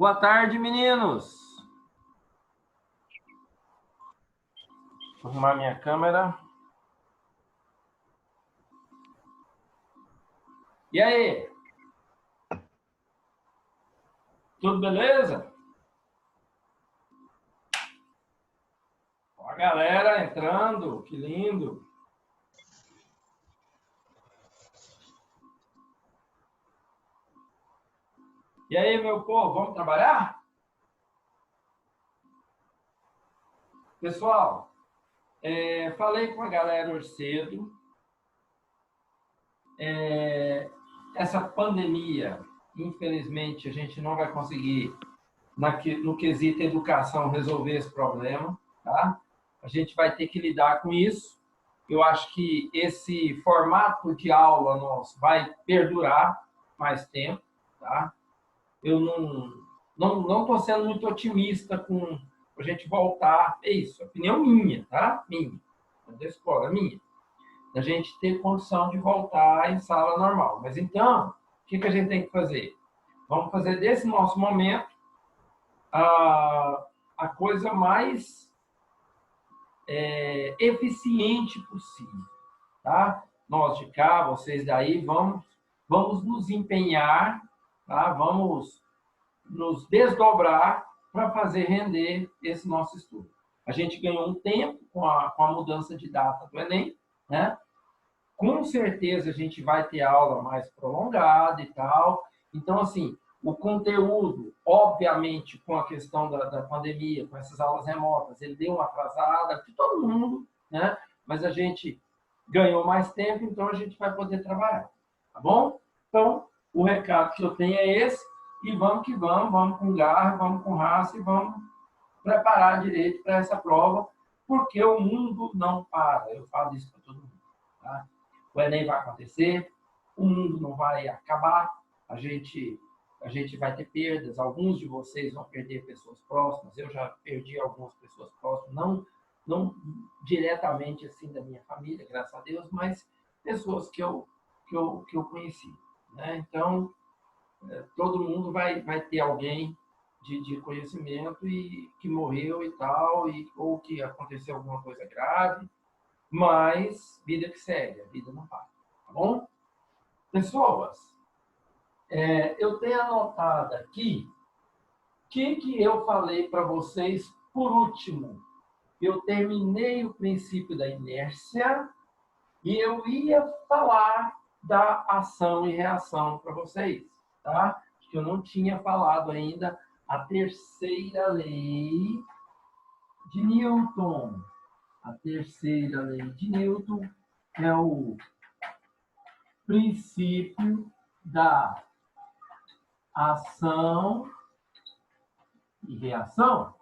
Boa tarde, meninos. Vou arrumar minha câmera. E aí? Tudo beleza? Ó, a galera entrando, que lindo. E aí, meu povo, vamos trabalhar? Pessoal, falei com a galera hoje cedo. Essa pandemia, infelizmente, a gente não vai conseguir, no quesito educação, resolver esse problema, tá? A gente vai ter que lidar com isso. Eu acho que esse formato de aula nosso vai perdurar mais tempo, tá? Eu não estou sendo muito otimista com a gente voltar. É isso, opinião minha, tá? Minha. Da escola, minha. Da gente ter condição de voltar em sala normal. Mas então, o que a gente tem que fazer? Vamos fazer desse nosso momento a coisa mais eficiente possível, tá? Nós de cá, vocês daí, vamos nos empenhar, tá? Vamos nos desdobrar para fazer render esse nosso estudo. A gente ganhou um tempo com a mudança de data do Enem, né? Com certeza a gente vai ter aula mais prolongada e tal. Então, assim, o conteúdo, obviamente, com a questão da pandemia, com essas aulas remotas, ele deu uma atrasada de todo mundo, né? Mas a gente ganhou mais tempo, então a gente vai poder trabalhar, tá bom? Então, o recado que eu tenho é esse, e vamos que vamos com garra, vamos com raça e vamos preparar direito para essa prova, porque o mundo não para. Eu falo isso para todo mundo, tá? O Enem vai acontecer, o mundo não vai acabar, a gente vai ter perdas, alguns de vocês vão perder pessoas próximas, eu já perdi algumas pessoas próximas, não diretamente assim da minha família, graças a Deus, mas pessoas que eu conheci, né? Então, todo mundo vai ter alguém de conhecimento e que morreu e tal, ou que aconteceu alguma coisa grave, mas vida que segue, a vida não para, tá bom? Pessoas, eu tenho anotado aqui o que eu falei para vocês por último. Eu terminei o princípio da inércia e eu ia falar da ação e reação para vocês, tá? Eu não tinha falado ainda a terceira lei de Newton. A terceira lei de Newton é o princípio da ação e reação,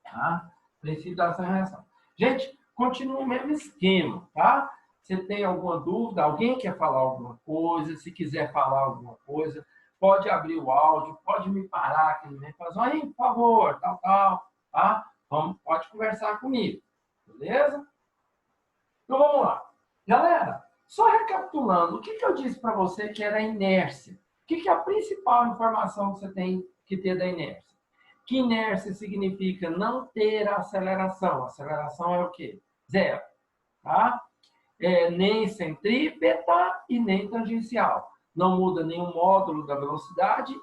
tá? Princípio da ação e reação. Gente, continua o mesmo esquema, tá? Você tem alguma dúvida? Alguém quer falar alguma coisa? Se quiser falar alguma coisa, pode abrir o áudio, pode me parar aqui no meio, fazer, aí, por favor, tal, tá? Pode conversar comigo, beleza? Então vamos lá. Galera, só recapitulando, o que eu disse para você que era a inércia? O que é a principal informação que você tem que ter da inércia? Que inércia significa não ter aceleração. Aceleração é o quê? Zero. Tá? Nem centrípeta e nem tangencial. Não muda nenhum módulo da velocidade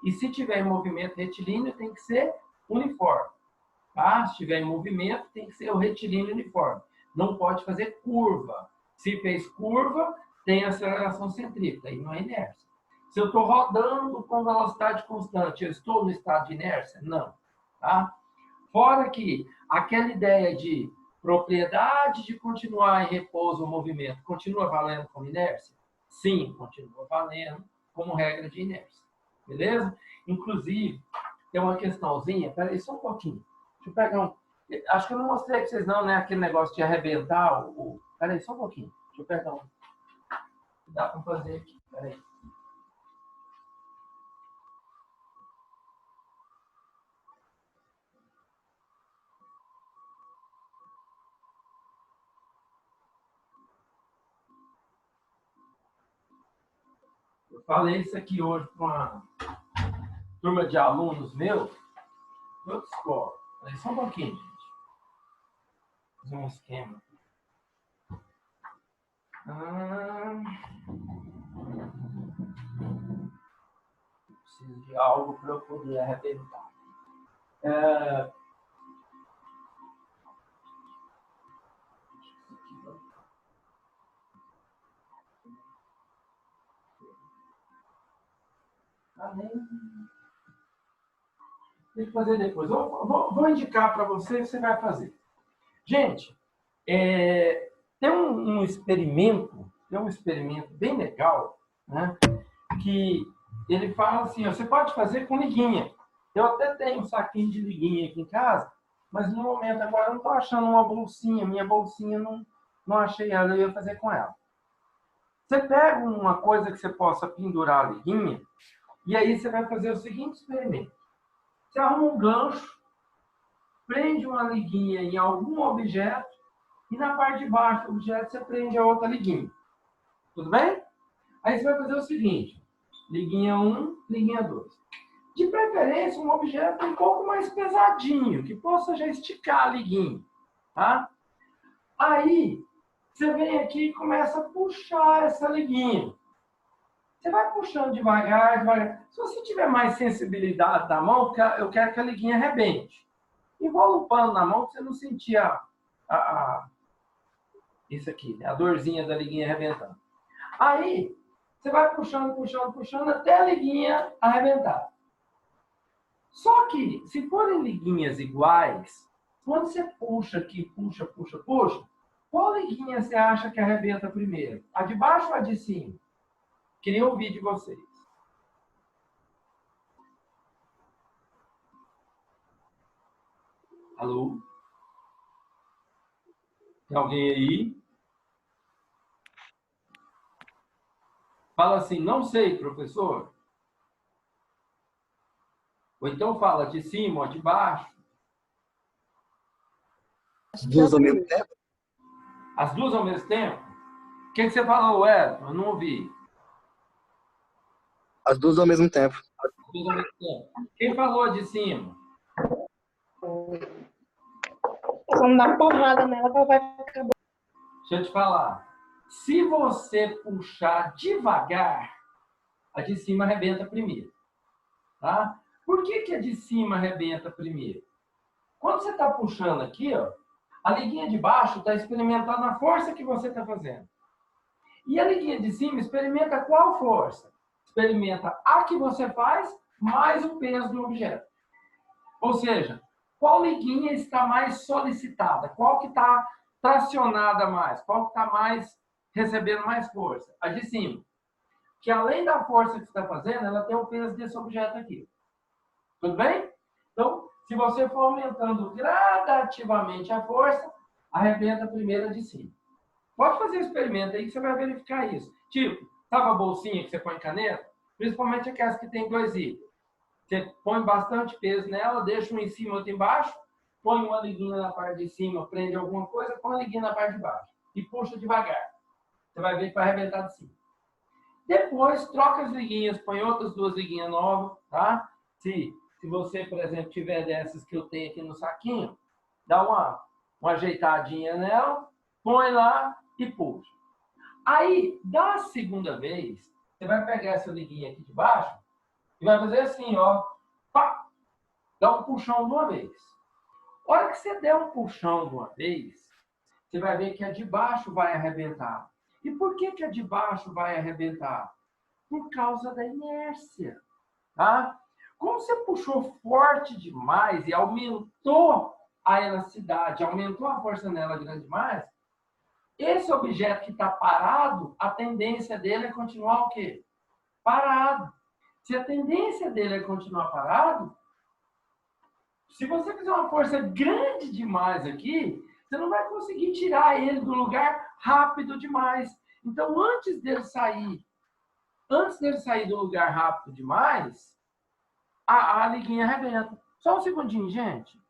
e se tiver em movimento retilíneo, tem que ser uniforme. Tá? Se tiver em movimento, tem que ser o retilíneo uniforme. Não pode fazer curva. Se fez curva, tem aceleração centrípeta, e não é inércia. Se eu estou rodando com velocidade constante, eu estou no estado de inércia? Não. Tá? Fora que aquela ideia de propriedade de continuar em repouso ou movimento continua valendo como inércia? Sim, continua valendo como regra de inércia. Beleza? Inclusive, tem uma questãozinha, peraí só um pouquinho. Deixa eu pegar um. Acho que eu não mostrei para vocês, não, né? Aquele negócio de arrebentar o. Peraí, só um pouquinho. Deixa eu pegar um. Dá para fazer aqui. Peraí. Eu falei isso aqui hoje com turma de alunos meus, de outra escola. Aí, só um pouquinho, gente. Vou fazer um esquema. Preciso de algo para eu poder arrebentar. Tem que fazer depois. Vou indicar para você, você vai fazer. Gente, tem um experimento bem legal, né? Que ele fala assim, você pode fazer com liguinha. Eu até tenho um saquinho de liguinha aqui em casa, mas no momento agora eu não estou achando uma bolsinha. Minha bolsinha não achei ela, eu ia fazer com ela. Você pega uma coisa que você possa pendurar a liguinha, e aí você vai fazer o seguinte experimento. Você arruma um gancho, prende uma liguinha em algum objeto, e na parte de baixo do objeto você prende a outra liguinha. Tudo bem? Aí você vai fazer o seguinte, liguinha 1, liguinha 2. De preferência, um objeto um pouco mais pesadinho, que possa já esticar a liguinha. Tá? Aí, você vem aqui e começa a puxar essa liguinha. Você vai puxando devagar, devagar. Se você tiver mais sensibilidade na mão, eu quero que a liguinha arrebente. Enrola o pano na mão para você não sentir isso aqui, né? A dorzinha da liguinha arrebentando. Aí, você vai puxando, puxando, puxando até a liguinha arrebentar. Só que, se forem liguinhas iguais, quando você puxa aqui, puxa, puxa, puxa, qual liguinha você acha que arrebenta primeiro? A de baixo ou a de cima? Queria ouvir de vocês. Alô? Tem alguém aí? Fala assim, não sei, professor. Ou então fala de cima ou de baixo. As duas ao mesmo tempo? As duas ao mesmo tempo? O que você falou, Edson? Eu não ouvi. As duas ao mesmo tempo. As duas ao mesmo tempo. Quem falou de cima? Vamos dar uma porrada nela que ela vai ficar boa. Deixa eu te falar. Se você puxar devagar, a de cima arrebenta primeiro. Tá? Por que a de cima arrebenta primeiro? Quando você está puxando aqui, ó, a liguinha de baixo está experimentando a força que você está fazendo. E a liguinha de cima experimenta qual força? Experimenta a que você faz mais o peso do objeto. Ou seja, qual liguinha está mais solicitada? Qual que está tracionada mais? Qual que está mais recebendo mais força? A de cima. Que além da força que você está fazendo, ela tem o peso desse objeto aqui. Tudo bem? Então, se você for aumentando gradativamente a força, arrebenta a primeira de cima. Pode fazer o experimento aí que você vai verificar isso. Tipo, sabe a bolsinha que você põe caneta? Principalmente aquelas que tem 2 itens. Você põe bastante peso nela, deixa um em cima, outro embaixo, põe uma liguinha na parte de cima, prende alguma coisa, põe uma liguinha na parte de baixo. E puxa devagar. Você vai ver que vai arrebentar de cima. Depois, troca as liguinhas, põe outras 2 liguinhas novas, tá? Se você, por exemplo, tiver dessas que eu tenho aqui no saquinho, dá uma ajeitadinha nela, põe lá e puxa. Aí, da segunda vez, você vai pegar essa liguinha aqui de baixo e vai fazer assim, ó. Pá! Dá um puxão de uma vez. A hora que você der um puxão de uma vez, você vai ver que a de baixo vai arrebentar. E por que a de baixo vai arrebentar? Por causa da inércia. Tá? Como você puxou forte demais e aumentou a elasticidade, aumentou a força nela grande demais, esse objeto que está parado, a tendência dele é continuar o quê? Parado. Se a tendência dele é continuar parado, se você fizer uma força grande demais aqui, você não vai conseguir tirar ele do lugar rápido demais. Então, antes dele sair do lugar rápido demais, a liguinha arrebenta. Só um segundinho, gente.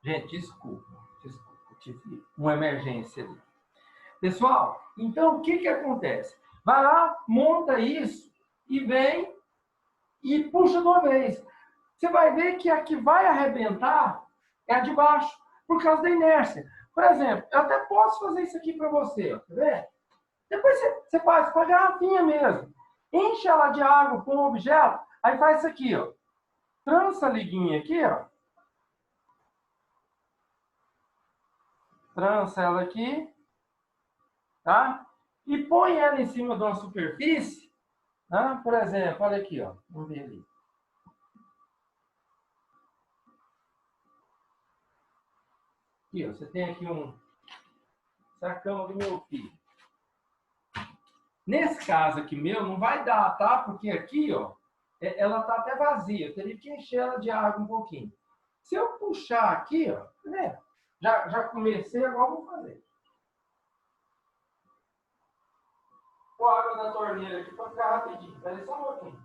Gente, desculpa. Tive uma emergência ali. Pessoal, então o que acontece? Vai lá, monta isso e vem e puxa de uma vez. Você vai ver que a que vai arrebentar é a de baixo, por causa da inércia. Por exemplo, eu até posso fazer isso aqui para você, ó, tá vendo? Depois você faz com a garrafinha mesmo. Enche ela de água com um objeto, aí faz isso aqui, ó. Trança a liguinha aqui, ó. Trança ela aqui, tá? E põe ela em cima de uma superfície, tá? Por exemplo, olha aqui, ó. Vamos ver ali. Aqui, ó, você tem aqui um sacão do meu filho. Nesse caso aqui meu, não vai dar, tá? Porque aqui, ó, ela tá até vazia. Eu teria que encher ela de água um pouquinho. Se eu puxar aqui, ó, né? Já comecei, agora vou fazer. Com a água da torneira aqui para ficar rapidinho. Espera só um pouquinho.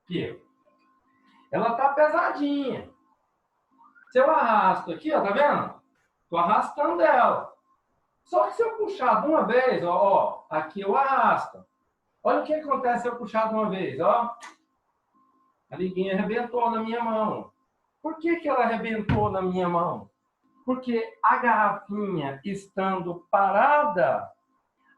Aqui, ó. Ela tá pesadinha. Se eu arrasto aqui, ó, tá vendo? Tô arrastando ela. Só que se eu puxar de uma vez, ó, aqui eu arrasto. Olha o que acontece se eu puxar de uma vez, ó. A liguinha arrebentou na minha mão. Por que ela arrebentou na minha mão? Porque a garrafinha estando parada,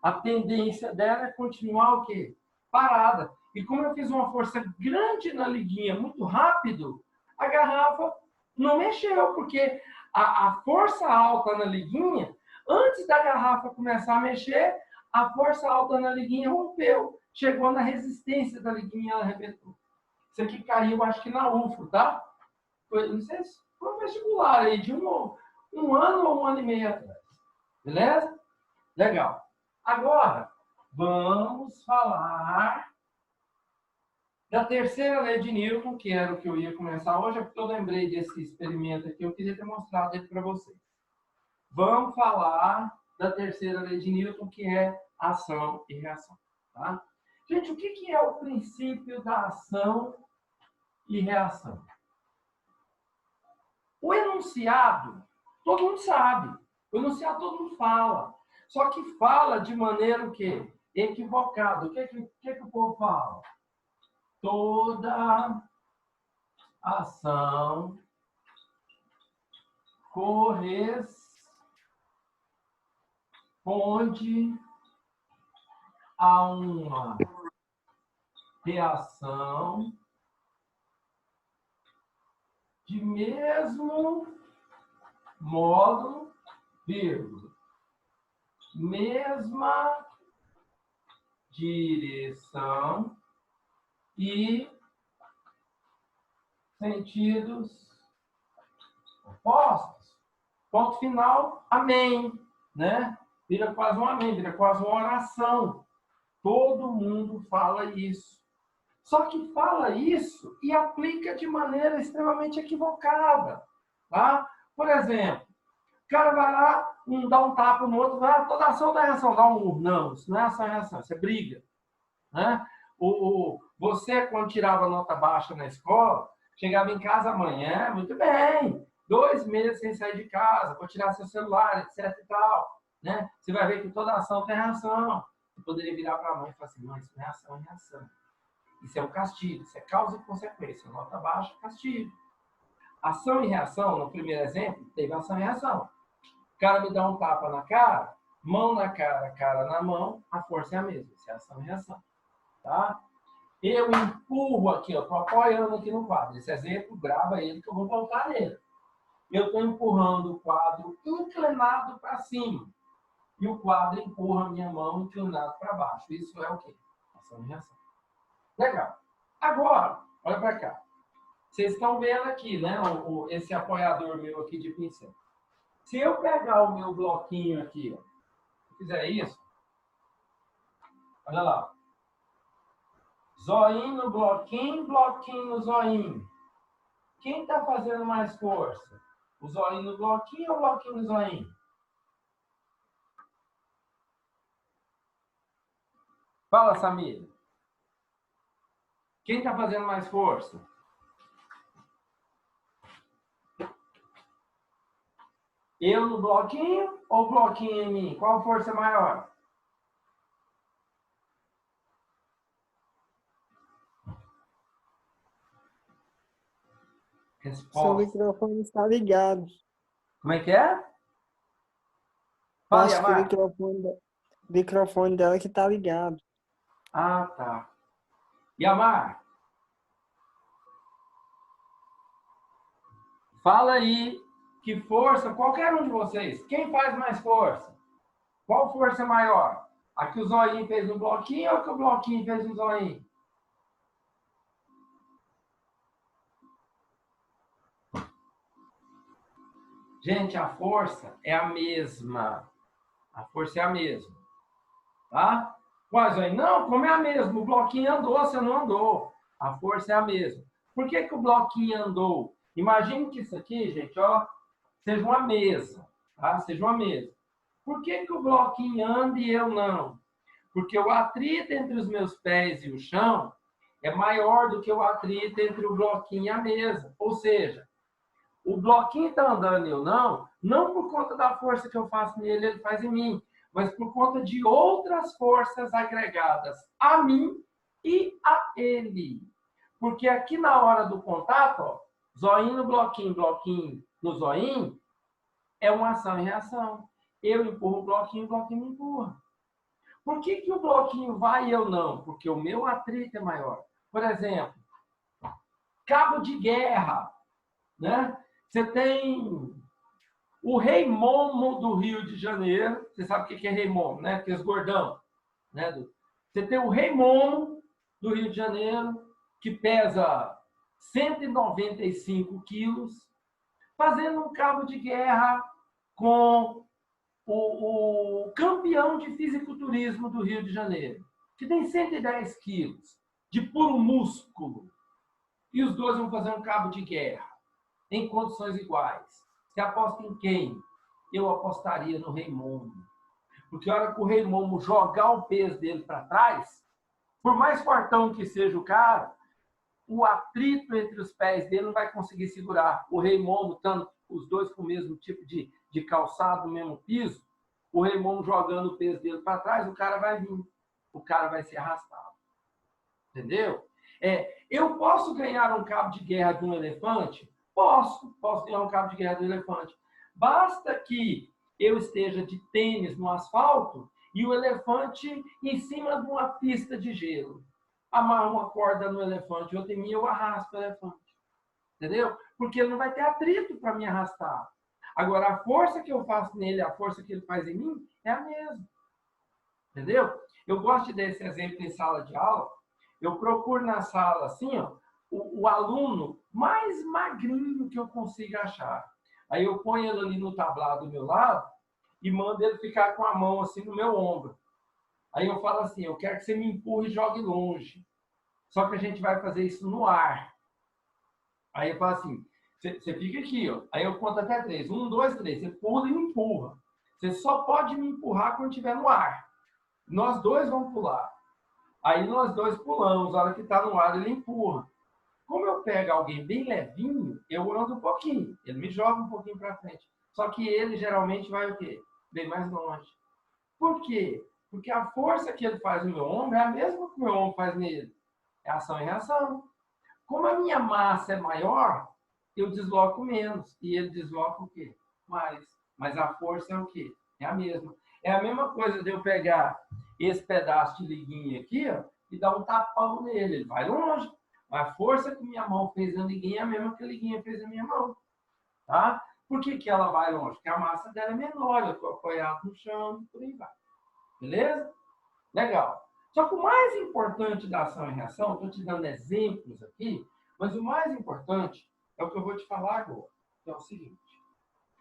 a tendência dela é continuar o quê? Parada. E como eu fiz uma força grande na liguinha, muito rápido, a garrafa não mexeu, porque a força alta na liguinha, antes da garrafa começar a mexer, a força alta na liguinha rompeu. Chegou na resistência da liguinha e ela arrebentou. Isso aqui caiu, acho que na UFO, tá? Foi, não sei se foi um vestibular aí de um ano ou um ano e meio atrás. Beleza? Legal. Agora, vamos falar da terceira lei de Newton, que era o que eu ia começar hoje, porque eu lembrei desse experimento aqui, eu queria ter mostrado ele para vocês. Vamos falar da terceira lei de Newton, que é ação e reação. Tá? Gente, o que é o princípio da ação e reação? O enunciado, todo mundo sabe. O enunciado todo mundo fala. Só que fala de maneira o quê? Equivocada. O que o povo fala? Toda ação corresponde a uma reação de mesmo modo, vírgula, mesma direção e sentidos opostos. Ponto final, amém, né? Vira quase um amém, vira quase uma oração. Todo mundo fala isso. Só que fala isso e aplica de maneira extremamente equivocada, tá? Por exemplo, o cara vai lá, dá um tapa no outro, vai, toda ação da reação, dá um murro. Não, isso não é ação e reação, isso é briga, né? Você, quando tirava nota baixa na escola, chegava em casa amanhã, muito bem, 2 meses sem sair de casa, vou tirar seu celular, etc e tal, né? Você vai ver que toda ação tem reação. Você poderia virar para a mãe e falar assim, mãe, isso não é ação, é reação. Isso é um castigo, isso é causa e consequência. Nota baixa, castigo. Ação e reação, no primeiro exemplo, teve ação e reação. O cara me dá um tapa na cara, mão na cara na mão, a força é a mesma. Isso é ação e reação. Tá? Eu empurro aqui, ó, estou apoiando aqui no quadro. Esse exemplo, grava ele que eu vou voltar nele. Eu estou empurrando o quadro inclinado para cima. E o quadro empurra a minha mão inclinado para baixo. Isso é o quê? Ação e reação. Legal. Agora, olha para cá. Vocês estão vendo aqui, né? Esse apoiador meu aqui de pincel. Se eu pegar o meu bloquinho aqui, ó, se fizer isso, olha lá. Zoinho no bloquinho, bloquinho no zoinho. Quem está fazendo mais força? O zoinho no bloquinho ou o bloquinho no zoinho? Fala, Samir. Quem está fazendo mais força? Eu no bloquinho ou o bloquinho em mim? Qual força é maior? Seu Resposta. microfone está ligado. Como é que é? Fala, Acho que o Yamar. microfone dela que tá ligado. Ah, tá. Yamar, fala aí que força, qualquer um de vocês, quem faz mais força? Qual força é maior? A que o zoinho fez no bloquinho ou a que o bloquinho fez no zoinho? Gente, a força é a mesma. A força é a mesma. Tá? Quase aí, não, como é a mesma? O bloquinho andou, você não andou. A força é a mesma. Por que o bloquinho andou? Imagine que isso aqui, gente, ó, seja uma mesa. Tá? Seja uma mesa. Por que o bloquinho anda e eu não? Porque o atrito entre os meus pés e o chão é maior do que o atrito entre o bloquinho e a mesa. Ou seja, o bloquinho está andando e eu não por conta da força que eu faço nele, ele faz em mim, mas por conta de outras forças agregadas a mim e a ele. Porque aqui na hora do contato, ó, zoinho no bloquinho, bloquinho no zoinho, é uma ação e reação. Eu empurro o bloquinho me empurra. Por que o bloquinho vai e eu não? Porque o meu atrito é maior. Por exemplo, cabo de guerra, né? Você tem o Rei Momo do Rio de Janeiro. Você sabe o que é Rei Momo, né? Aqueles gordão. Né? Você tem o Rei Momo do Rio de Janeiro, que pesa 195 quilos, fazendo um cabo de guerra com o campeão de fisiculturismo do Rio de Janeiro, que tem 110 quilos de puro músculo. E os dois vão fazer um cabo de guerra em condições iguais. Você aposta em quem? Eu apostaria no Rei Momo. Porque a hora que o Rei Momo jogar o peso dele para trás, por mais fortão que seja o cara, o atrito entre os pés dele não vai conseguir segurar. O Rei Momo, estando os dois com o mesmo tipo de calçado, no mesmo piso, o Rei Momo jogando o peso dele para trás, o cara vai vir. O cara vai ser arrastado. Entendeu? Eu posso ganhar um cabo de guerra de um elefante? Posso ganhar um cabo de guerra do elefante. Basta que eu esteja de tênis no asfalto e o elefante em cima de uma pista de gelo. Amarro uma corda no elefante, outra em mim, eu arrasto o elefante. Entendeu? Porque ele não vai ter atrito para me arrastar. Agora, a força que eu faço nele, a força que ele faz em mim, é a mesma. Entendeu? Eu gosto desse exemplo em sala de aula. Eu procuro na sala, assim, ó, o aluno mais magrinho que eu consiga achar. Aí eu ponho ele ali no tablado do meu lado e mando ele ficar com a mão assim no meu ombro. Aí eu falo assim, eu quero que você me empurre e jogue longe. Só que a gente vai fazer isso no ar. Aí eu falo assim, você fica aqui, ó. Aí eu conto até 3. 1, 2, 3. Você pula e me empurra. Você só pode me empurrar quando estiver no ar. Nós dois vamos pular. Aí nós dois pulamos. A hora que está no ar, ele empurra. Como eu pego alguém bem levinho, eu ando um pouquinho. Ele me joga um pouquinho para frente. Só que ele geralmente vai o quê? Bem mais longe. Por quê? Porque a força que ele faz no meu ombro é a mesma que o meu ombro faz nele. É ação e reação. Como a minha massa é maior, eu desloco menos. E ele desloca o quê? Mais. Mas a força é o quê? É a mesma. É a mesma coisa de eu pegar esse pedaço de liguinha aqui, ó, e dar um tapão nele. Ele vai longe. A força que minha mão fez na liguinha é a mesma que a liguinha fez na minha mão. Tá? Por que ela vai longe? Porque a massa dela é menor. Eu estou apoiado no chão e por aí vai. Beleza? Legal. Só que o mais importante da ação e reação, estou te dando exemplos aqui, mas o mais importante é o que eu vou te falar agora. Que é o seguinte,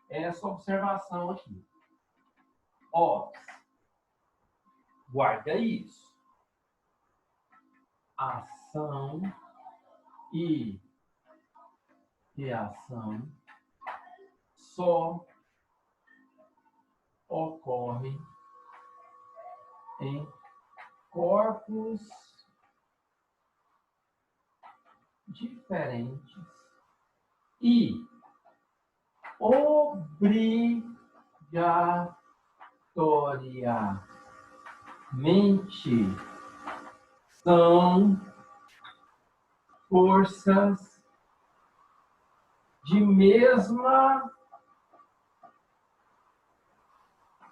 é essa observação aqui. Ó, guarda isso. Ação e reação só ocorre em corpos diferentes e obrigatoriamente são forças de mesma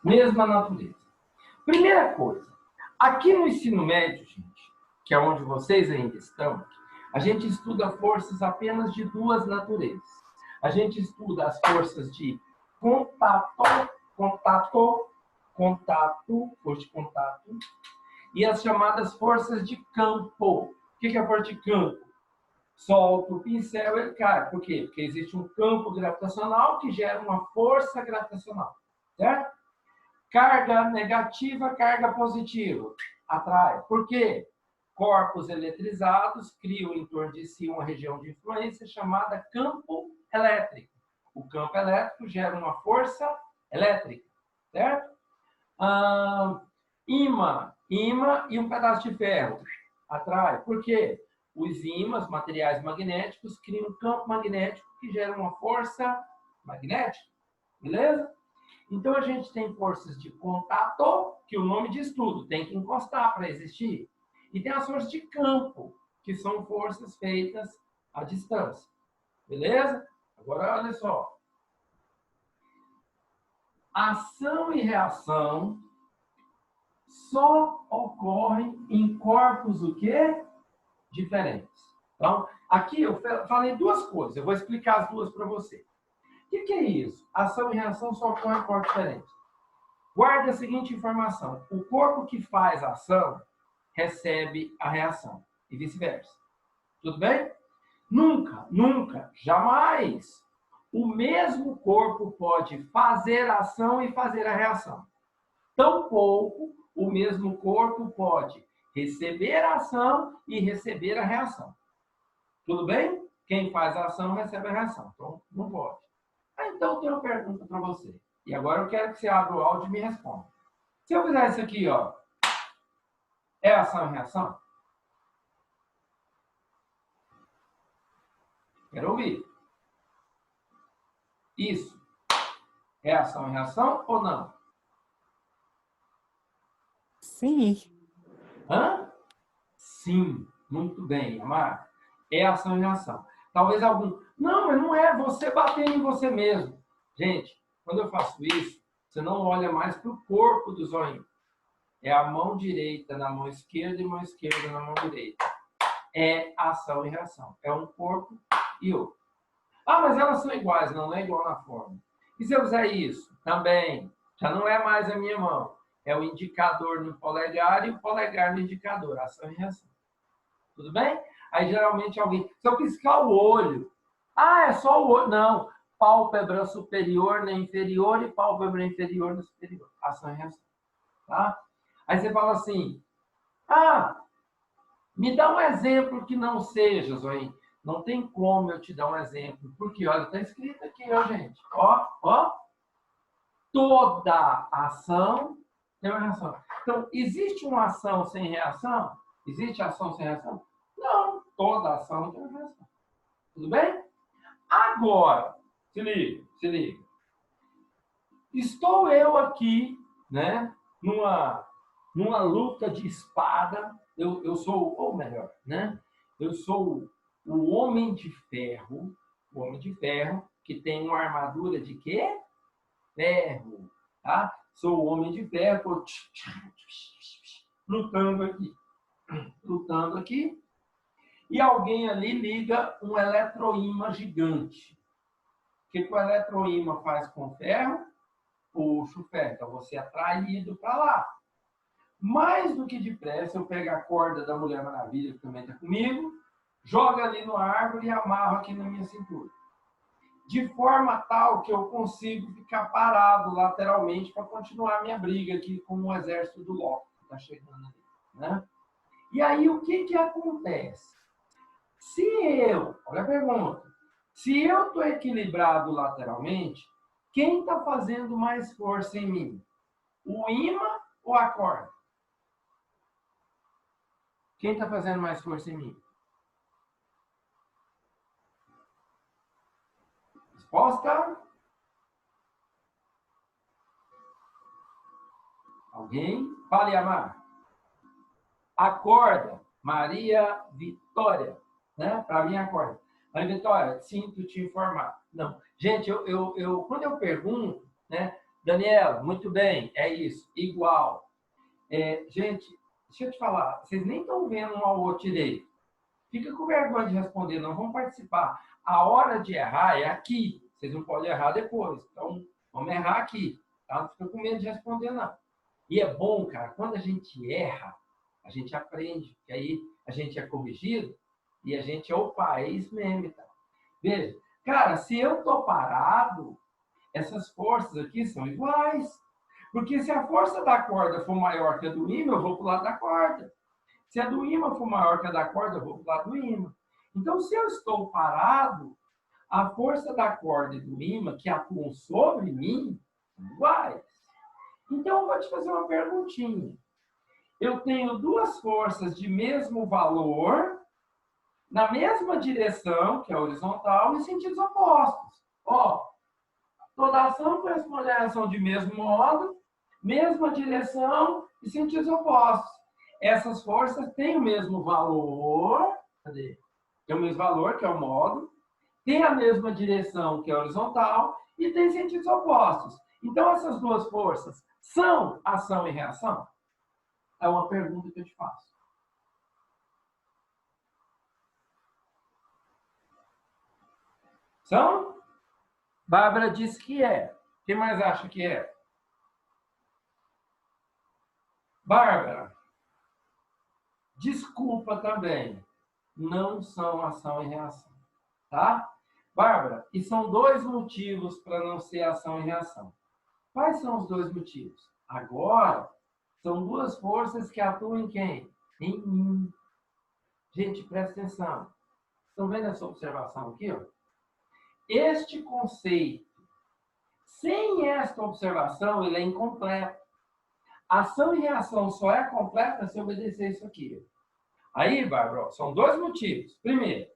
natureza. Primeira coisa, aqui no ensino médio, gente, que é onde vocês ainda estão, a gente estuda forças apenas de duas naturezas. A gente estuda as forças de força de contato, e as chamadas forças de campo. O que é força de campo? Solta o pincel, ele cai. Por quê? Porque existe um campo gravitacional que gera uma força gravitacional, certo? Carga negativa, carga positiva. Atrai. Por quê? Corpos eletrizados criam em torno de si uma região de influência chamada campo elétrico. O campo elétrico gera uma força elétrica, certo? Imã e um pedaço de ferro atrai. Por quê? Os ímãs, materiais magnéticos, criam um campo magnético que gera uma força magnética. Beleza? Então, a gente tem forças de contato, que o nome diz tudo, tem que encostar para existir. E tem as forças de campo, que são forças feitas à distância. Beleza? Agora, olha só. Ação e reação só ocorrem em corpos o quê? Diferentes. Então, aqui eu falei duas coisas. Eu vou explicar as duas para você. O que é isso? Ação e reação só ocorrem em corpos diferentes. Guarde a seguinte informação. O corpo que faz a ação recebe a reação. E vice-versa. Tudo bem? Nunca, jamais o mesmo corpo pode fazer a ação e fazer a reação. Tampouco o mesmo corpo pode receber a ação e receber a reação. Tudo bem? Quem faz a ação recebe a reação. Então, não pode. Então, eu tenho uma pergunta para você. E agora eu quero que você abra o áudio e me responda. Se eu fizer isso aqui, ó, é ação e reação? Quero ouvir. Isso é ação e reação ou não? Sim. Hã? Sim. Muito bem, Amar. É ação e reação. Talvez algum... Não, mas não é você batendo em você mesmo. Gente, quando eu faço isso, você não olha mais para o corpo do zoinho. É a mão direita na mão esquerda e mão esquerda na mão direita. É ação e reação. É um corpo e outro. Ah, mas elas são iguais. Não, não é igual na forma. E se eu fizer isso? Também. Já não é mais a minha mão. É o indicador no polegar e o polegar no indicador. Ação e reação. Tudo bem? Aí, geralmente, alguém... Se eu piscar o olho... Ah, é só o olho. Não. Pálpebra superior na inferior e pálpebra inferior na superior. Ação e reação. Tá? Aí você fala assim... Ah, me dá um exemplo que não seja, Zoinho. Não tem como eu te dar um exemplo. Porque, olha, está escrito aqui, ó, gente. Ó. Toda ação tem uma reação. Então, existe uma ação sem reação? Existe ação sem reação? Não. Toda ação tem uma reação. Tudo bem? Agora, se liga. Estou eu aqui, né? Numa luta de espada. Eu sou, ou melhor, né? Eu sou o Homem de Ferro. O Homem de Ferro, que tem uma armadura de quê? Ferro. Tá? Sou o Homem de Ferro. Lutando aqui. E alguém ali liga um eletroímã gigante. O que o eletroímã faz com o ferro? Puxa o ferro. Então, você é atraído para lá. Mais do que depressa, eu pego a corda da Mulher Maravilha, que também está comigo, jogo ali no árvore e amarro aqui na minha cintura. De forma tal que eu consigo ficar parado lateralmente para continuar a minha briga aqui com o exército do Loki, que está chegando ali. Né? E aí, o que acontece? Olha a pergunta, se eu estou equilibrado lateralmente, quem está fazendo mais força em mim? O ímã ou a corda? Quem está fazendo mais força em mim? Resposta? Alguém? Fale, Amar. Acorda. Maria Vitória. Né? Para mim, acorda. Maria Vitória, sinto te informar. Não. Gente, quando eu pergunto, né? Daniela, muito bem, é isso, igual. Gente, deixa eu te falar, vocês nem estão vendo um ao outro direito. Fica com vergonha de responder, não vão participar. A hora de errar é aqui. Vocês não podem errar depois. Então, vamos errar aqui. Tá? Não fica com medo de responder, não. E é bom, cara, quando a gente erra, a gente aprende. Que aí a gente é corrigido e a gente é, opa, é isso mesmo. Tá? Veja, cara, se eu estou parado, essas forças aqui são iguais. Porque se a força da corda for maior que a do ímã, eu vou para o lado da corda. Se a do ímã for maior que a da corda, eu vou para o lado do ímã. Então, se eu estou parado, a força da corda e do ímã que atuam sobre mim são iguais. Então, eu vou te fazer uma perguntinha. Eu tenho duas forças de mesmo valor, na mesma direção, que é a horizontal, em sentidos opostos. Ó, toda ação corresponde à reação de mesmo modo, mesma direção e sentidos opostos. Essas forças têm o mesmo valor, cadê? Tem o mesmo valor, que é o modo, tem a mesma direção, que é a horizontal, e tem sentidos opostos. Então, essas duas forças são ação e reação? É uma pergunta que eu te faço. São? Bárbara disse que é. Quem mais acha que é? Bárbara, desculpa também. Não são ação e reação. Tá? Bárbara, e são dois motivos para não ser ação e reação. Quais são os dois motivos? Agora, são duas forças que atuam em quem? Em mim. Gente, presta atenção. Estão vendo essa observação aqui? Ó? Este conceito, sem esta observação, ele é incompleto. Ação e reação só é completa se obedecer isso aqui. Aí, Bárbara, são dois motivos. Primeiro,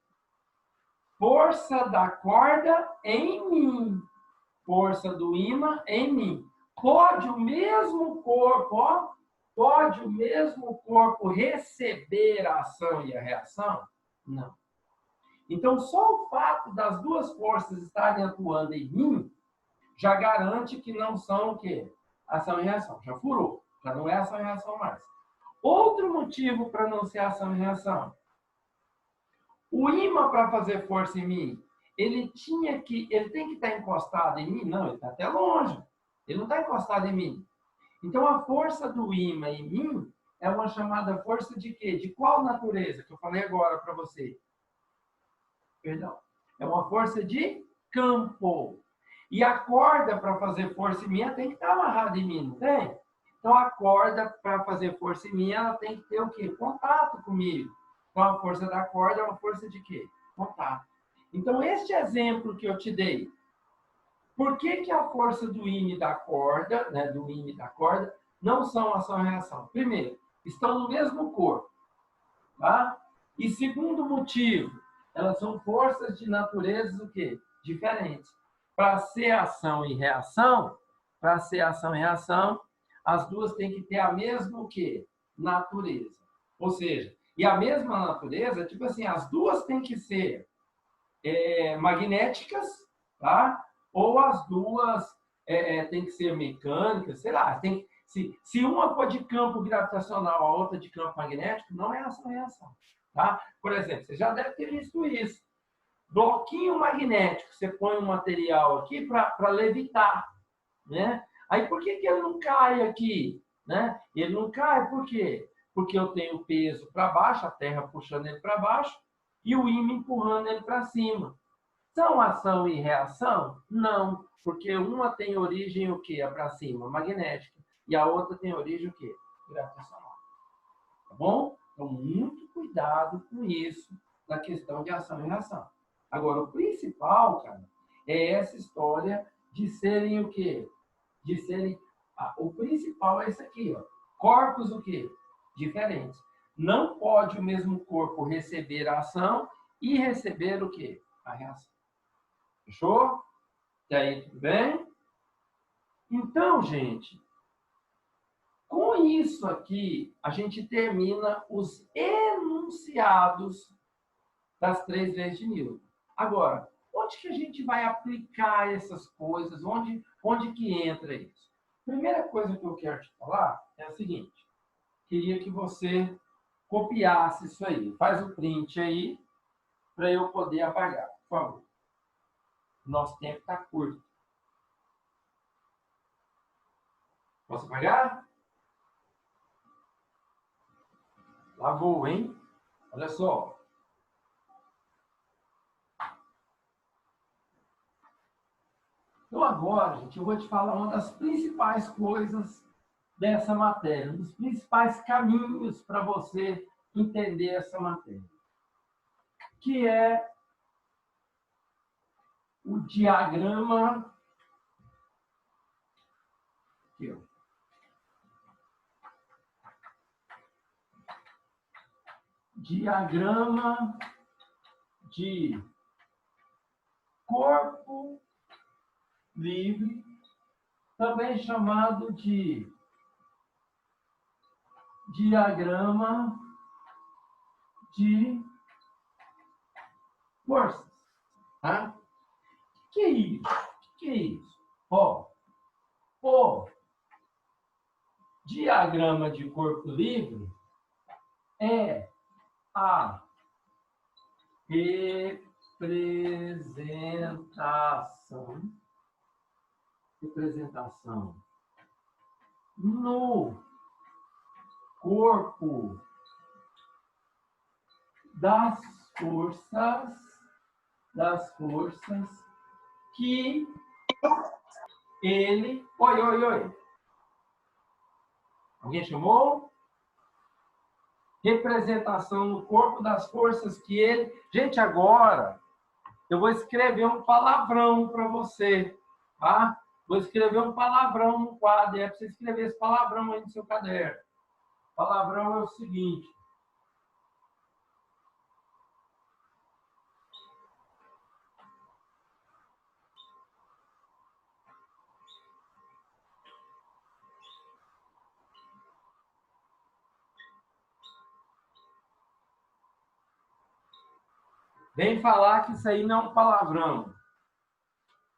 força da corda em mim. Força do ímã em mim. Pode o mesmo corpo, ó, pode o mesmo corpo receber a ação e a reação? Não. Então, só o fato das duas forças estarem atuando em mim já garante que não são o quê? Ação e reação. Já furou. Já não é ação e reação mais. Outro motivo para não ser ação e reação. O ímã, para fazer força em mim, ele tem que estar encostado em mim? Não, ele está até longe. Ele não está encostado em mim. Então, a força do ímã em mim é uma chamada força de quê? De qual natureza? Que eu falei agora para você. Perdão. É uma força de campo. E a corda, para fazer força em mim, ela tem que estar amarrada em mim, não tem? Então, a corda, para fazer força em mim, ela tem que ter o quê? Contato comigo. Então, a força da corda é uma força de quê? Contato. Então, este exemplo que eu te dei, por que a força do ímã e da corda, né, do ímã e da corda, não são ação e reação? Primeiro, estão no mesmo corpo. Tá? E segundo motivo, elas são forças de naturezas o quê? Diferentes. Para ser ação e reação, as duas têm que ter a mesma o quê? Natureza. Ou seja, e a mesma natureza, tipo assim, as duas têm que ser magnéticas, tá? Ou as duas têm que ser mecânicas, sei lá. Se uma for de campo gravitacional, a outra de campo magnético, não é ação e reação. Tá? Por exemplo, você já deve ter visto isso. Bloquinho magnético, você põe um material aqui para levitar. Né? Aí por que ele não cai aqui? Né? Ele não cai por quê? Porque eu tenho peso para baixo, a Terra puxando ele para baixo, e o ímã empurrando ele para cima. São ação e reação? Não, porque uma tem origem o quê? Para cima, magnética, e a outra tem origem o quê? Gravitacional. Tá bom? Então, muito cuidado com isso na questão de ação e reação. Agora, o principal, cara, é essa história de serem o quê? De serem... o principal é isso aqui, ó. Corpos o quê? Diferentes. Não pode o mesmo corpo receber a ação e receber o quê? A reação. Fechou? E aí, tudo bem? Então, gente, Com isso aqui, a gente termina os enunciados das 3 leis de Newton. Agora, onde que a gente vai aplicar essas coisas? Onde que entra isso? Primeira coisa que eu quero te falar é a seguinte. Queria que você copiasse isso aí. Faz o print aí, para eu poder apagar, por favor. Nosso tempo está curto. Posso apagar? Lá vou, hein? Olha só. Então agora, gente, eu vou te falar uma das principais coisas dessa matéria, um dos principais caminhos para você entender essa matéria, que é o diagrama. Aqui, ó. Diagrama de corpo livre, também chamado de diagrama de forças. Tá? Que é isso? Que é isso? Ó, o diagrama de corpo livre é a representação no corpo das forças que ele... Oi. Alguém chamou? Representação no corpo das forças que ele... Gente, agora eu vou escrever um palavrão para você, tá? Vou escrever um palavrão no quadro. É para você escrever esse palavrão aí no seu caderno. O palavrão é o seguinte. Vem falar que isso aí não é um palavrão.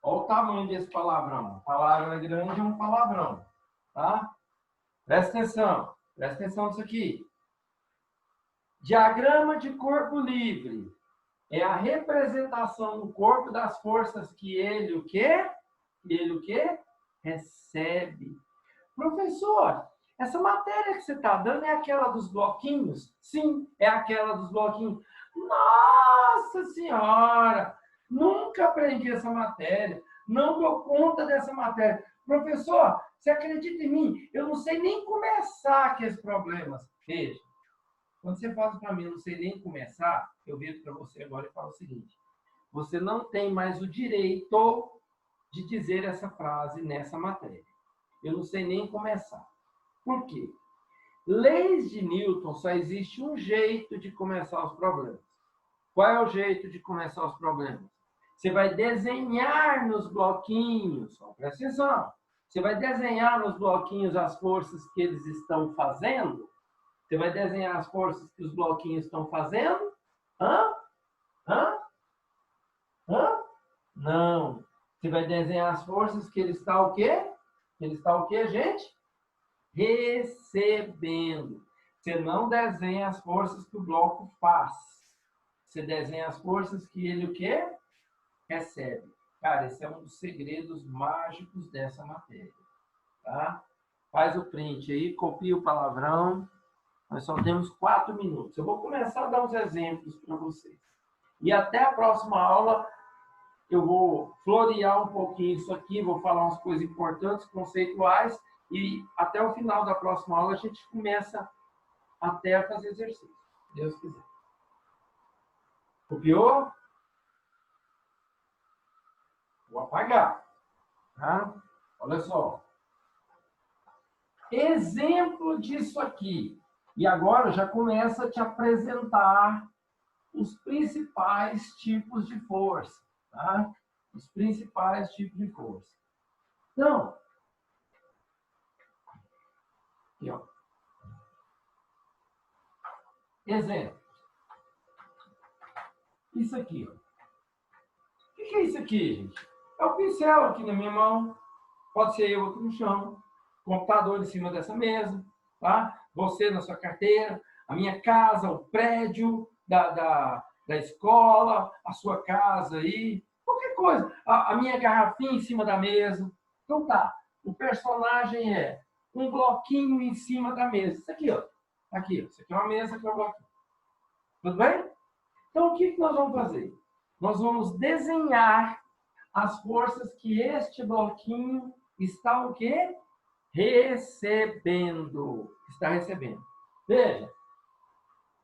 Olha o tamanho desse palavrão. Palavra grande é um palavrão. Tá? Presta atenção nisso aqui. Diagrama de corpo livre é a representação no corpo das forças que ele o quê? Ele o quê? Recebe. Professor, essa matéria que você está dando é aquela dos bloquinhos? Sim, é aquela dos bloquinhos. Nossa Senhora! Nunca aprendi essa matéria. Não dou conta dessa matéria. Professor, você acredita em mim? Eu não sei nem começar com esses problemas. Veja, quando você fala para mim, eu não sei nem começar, eu viro para você agora e falo o seguinte. Você não tem mais o direito de dizer essa frase nessa matéria. Eu não sei nem começar. Por quê? Leis de Newton, só existe um jeito de começar os problemas. Qual é o jeito de começar os problemas? Você vai desenhar nos bloquinhos, presta atenção, você vai desenhar nos bloquinhos as forças que eles estão fazendo? Você vai desenhar as forças que os bloquinhos estão fazendo? Hã? Não. Você vai desenhar as forças que ele está o quê? Ele está o quê, gente? Recebendo. Você não desenha as forças que o bloco faz. Você desenha as forças que ele o quê? Recebe. Cara, esse é um dos segredos mágicos dessa matéria. Tá? Faz o print aí, copia o palavrão. Nós só temos 4 minutos. Eu vou começar a dar uns exemplos para vocês. E até a próxima aula eu vou florear um pouquinho isso aqui, vou falar umas coisas importantes, conceituais, e até o final da próxima aula a gente começa até a fazer exercício, se Deus quiser. Copiou? Vou apagar. Tá? Olha só. Exemplo disso aqui. E agora já começa a te apresentar os principais tipos de força. Tá? Os principais tipos de força. Então, Aqui, ó. Exemplo. Isso aqui, ó. O que é isso aqui, gente? É o pincel aqui na minha mão. Pode ser eu aqui no chão. Computador em cima dessa mesa. Tá? Você na sua carteira. A minha casa, o prédio da escola, a sua casa aí. Qualquer coisa. A minha garrafinha em cima da mesa. Então tá. O personagem é um bloquinho em cima da mesa. Isso aqui, ó. Aqui, ó. Isso aqui é uma mesa, aqui é um bloquinho. Tudo bem? Então, o que nós vamos fazer? Nós vamos desenhar as forças que este bloquinho está o quê? Recebendo. Está recebendo. Veja,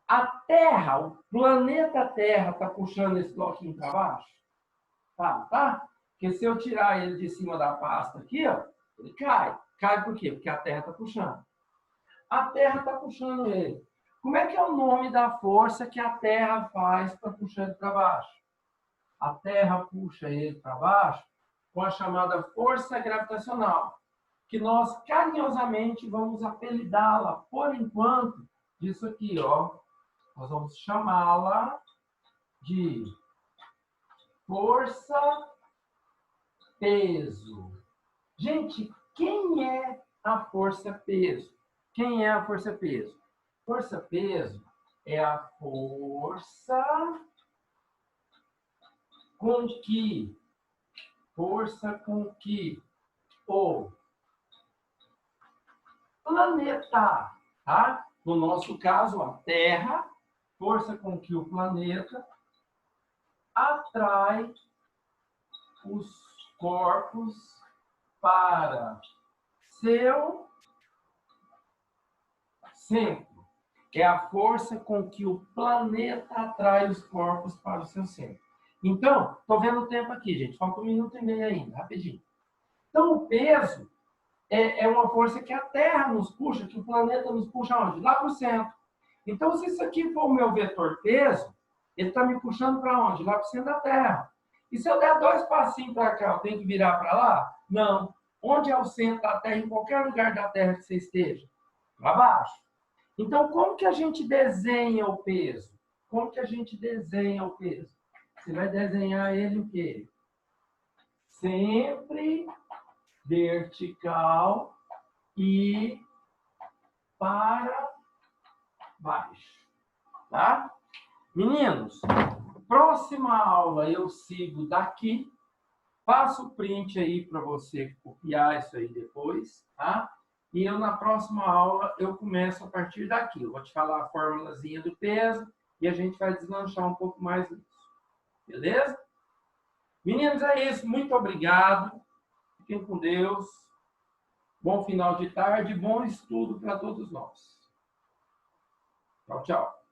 a Terra, o planeta Terra está puxando esse bloquinho para baixo? Tá? Porque se eu tirar ele de cima da pasta aqui, ó, ele cai. Cai por quê? Porque a Terra está puxando. A Terra está puxando ele. Como é que é o nome da força que a Terra faz para puxar ele para baixo? A Terra puxa ele para baixo com a chamada força gravitacional, que nós carinhosamente vamos apelidá-la, por enquanto, disso aqui, ó. Nós vamos chamá-la de força-peso. Gente, quem é a força-peso? Quem é a força-peso? Força-peso é a força com que o planeta, tá? No nosso caso, a Terra, força com que o planeta atrai os corpos para seu centro. É a força com que o planeta atrai os corpos para o seu centro. Então, estou vendo o tempo aqui, gente. Falta 1 minuto e meio ainda, rapidinho. Então, o peso é uma força que a Terra nos puxa, que o planeta nos puxa onde? Lá para o centro. Então, se isso aqui for o meu vetor peso, ele está me puxando para onde? Lá para o centro da Terra. E se eu der 2 passinhos para cá, eu tenho que virar para lá? Não. Onde é o centro da Terra, em qualquer lugar da Terra que você esteja? Para baixo. Então, como que a gente desenha o peso? Como que a gente desenha o peso? Você vai desenhar ele o quê? Sempre vertical e para baixo. Tá? Meninos, próxima aula eu sigo daqui. Faço o print aí para você copiar isso aí depois, tá? E eu, na próxima aula, eu começo a partir daqui. Eu vou te falar a formulazinha do peso e a gente vai deslanchar um pouco mais nisso. Beleza? Meninos, é isso. Muito obrigado. Fiquem com Deus. Bom final de tarde. Bom estudo para todos nós. Tchau, tchau.